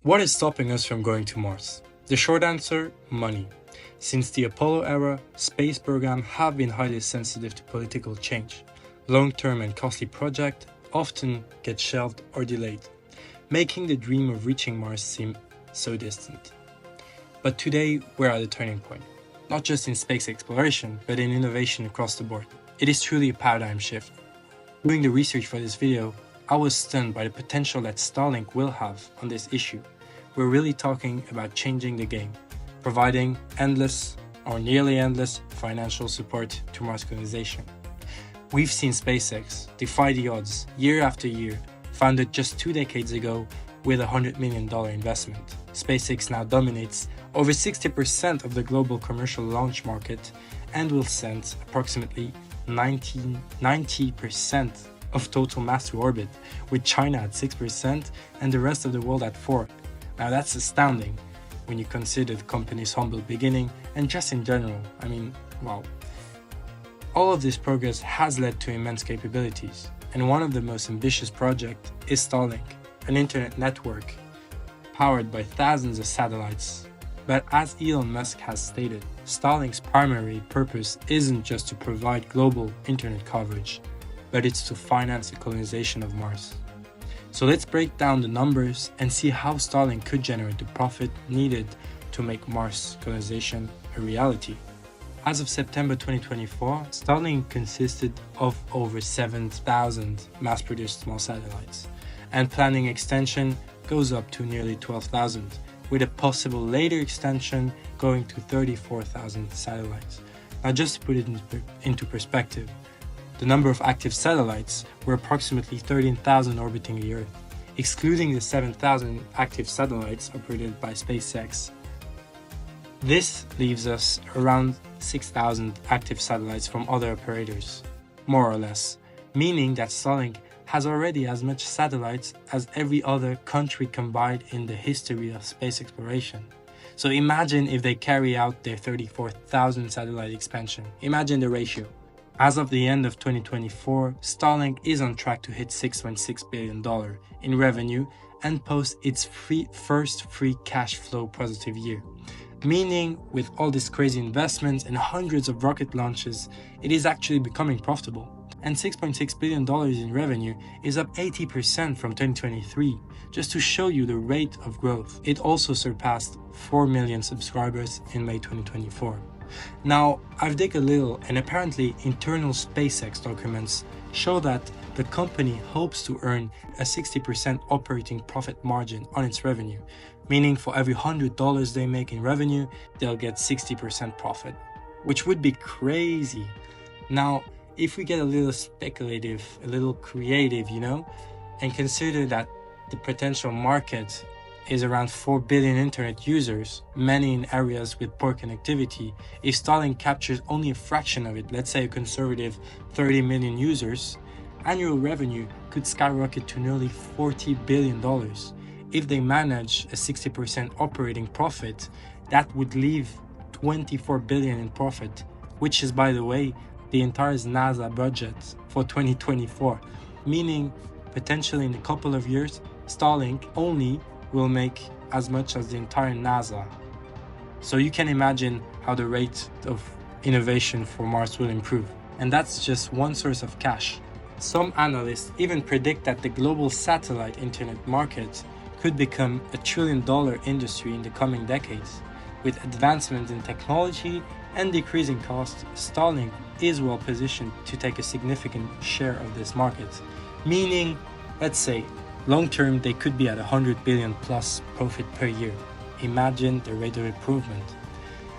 What is stopping us from going to Mars? The short answer, money. Since the Apollo era, space programs have been highly sensitive to political change. Long-term and costly projects often get shelved or delayed, making the dream of reaching Mars seem so distant. But today, we're at a turning point, not just in space exploration, but in innovation across the board. It is truly a paradigm shift. Doing the research for this video, I was stunned by the potential that Starlink will have on this issue. We're really talking about changing the game, providing endless or nearly endless financial support to Mars colonization. We've seen SpaceX defy the odds year after year, founded just 2 decades ago with a $100 million investment. SpaceX now dominates over 60% of the global commercial launch market and will send approximately 90% of total mass to orbit, with China at 6% and the rest of the world at 4%. Now that's astounding when you consider the company's humble beginning and just in general, wow. All of this progress has led to immense capabilities, and one of the most ambitious projects is Starlink, an internet network powered by thousands of satellites. But as Elon Musk has stated, Starlink's primary purpose isn't just to provide global internet coverage, but it's to finance the colonization of Mars. So let's break down the numbers and see how Starlink could generate the profit needed to make Mars colonization a reality. As of September 2024, Starlink consisted of over 7,000 mass-produced small satellites, and planning extension goes up to nearly 12,000, with a possible later extension going to 34,000 satellites. Now just to put it into perspective, the number of active satellites were approximately 13,000 orbiting the Earth, excluding the 7,000 active satellites operated by SpaceX. This leaves us around 6,000 active satellites from other operators, more or less, meaning that Starlink has already as much satellites as every other country combined in the history of space exploration. So imagine if they carry out their 34,000 satellite expansion. Imagine the ratio. As of the end of 2024, Starlink is on track to hit $6.6 billion in revenue and post its first free cash flow positive year. Meaning, with all these crazy investments and hundreds of rocket launches, it is actually becoming profitable. And $6.6 billion in revenue is up 80% from 2023, just to show you the rate of growth. It also surpassed 4 million subscribers in May 2024. Now, I've dug a little, and apparently internal SpaceX documents show that the company hopes to earn a 60% operating profit margin on its revenue, meaning for every $100 they make in revenue, they'll get 60% profit, which would be crazy. Now, if we get a little speculative, a little creative, and consider that the potential market is around 4 billion internet users, many in areas with poor connectivity, if Starlink captures only a fraction of it, let's say a conservative 30 million users, annual revenue could skyrocket to nearly $40 billion. If they manage a 60% operating profit, that would leave $24 billion in profit, which is, by the way, the entire NASA budget for 2024, meaning potentially in a couple of years, Starlink only will make as much as the entire NASA. So you can imagine how the rate of innovation for Mars will improve. And that's just one source of cash. Some analysts even predict that the global satellite internet market could become a $1 trillion industry in the coming decades. With advancements in technology and decreasing costs, Starlink is well positioned to take a significant share of this market. Meaning, let's say, long term they could be at 100 billion plus profit per year. Imagine the rate of improvement.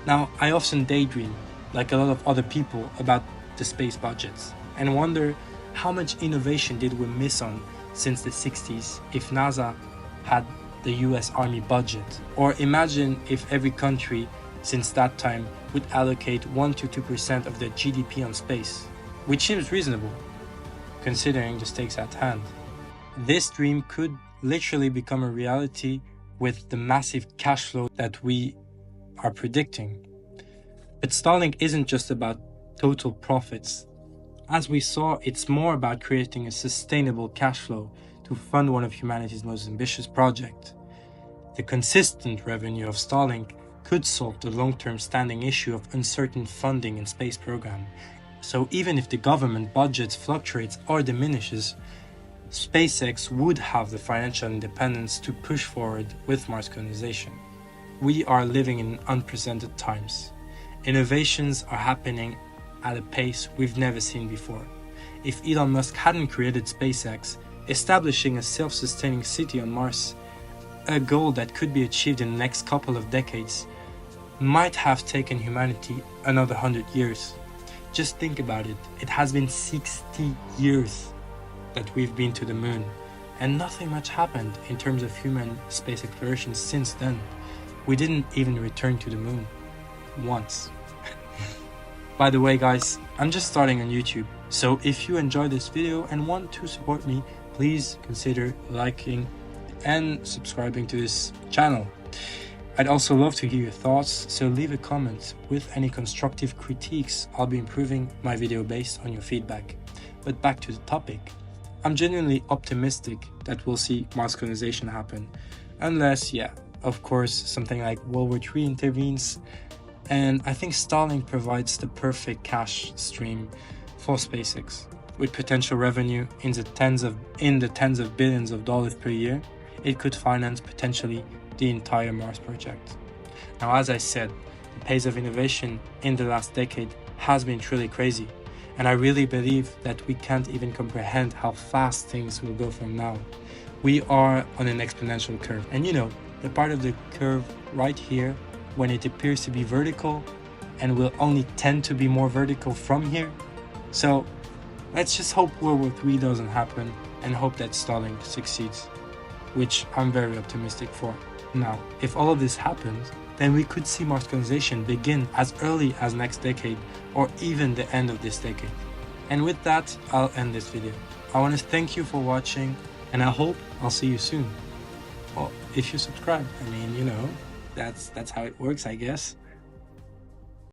Now, I often daydream, like a lot of other people, about the space budgets and wonder how much innovation did we miss on since the 60s if NASA had the US Army budget, or imagine if every country since that time would allocate 1 to 2% of their GDP on space, which seems reasonable considering the stakes at hand. This dream could literally become a reality with the massive cash flow that we are predicting. But Starlink isn't just about total profits. As we saw, it's more about creating a sustainable cash flow to fund one of humanity's most ambitious projects. The consistent revenue of Starlink could solve the long-term standing issue of uncertain funding in space program. So even if the government budget fluctuates or diminishes, SpaceX would have the financial independence to push forward with Mars colonization. We are living in unprecedented times. Innovations are happening at a pace we've never seen before. If Elon Musk hadn't created SpaceX, establishing a self-sustaining city on Mars, a goal that could be achieved in the next couple of decades, might have taken humanity another 100 years. Just think about it. It has been 60 years that we've been to the moon, and nothing much happened in terms of human space exploration since then. We didn't even return to the moon once. By the way guys, I'm just starting on YouTube, so if you enjoyed this video and want to support me, please consider liking and subscribing to this channel. I'd also love to hear your thoughts, so leave a comment with any constructive critiques. I'll be improving my video based on your feedback. But back to the topic. I'm genuinely optimistic that we'll see Mars colonization happen, unless, of course, something like World War III intervenes. And I think Starlink provides the perfect cash stream for SpaceX. With potential revenue in the tens of billions of dollars per year, it could finance potentially the entire Mars project. Now, as I said, the pace of innovation in the last decade has been truly crazy, and I really believe that we can't even comprehend how fast things will go from now. We are on an exponential curve, and the part of the curve right here when it appears to be vertical and will only tend to be more vertical from here. So let's just hope World War III doesn't happen and hope that Starlink succeeds, which I'm very optimistic for. Now, if all of this happens, then we could see Mars colonization begin as early as next decade or even the end of this decade. And with that, I'll end this video. I want to thank you for watching, and I hope I'll see you soon. Well, if you subscribe, I mean, that's how it works, I guess.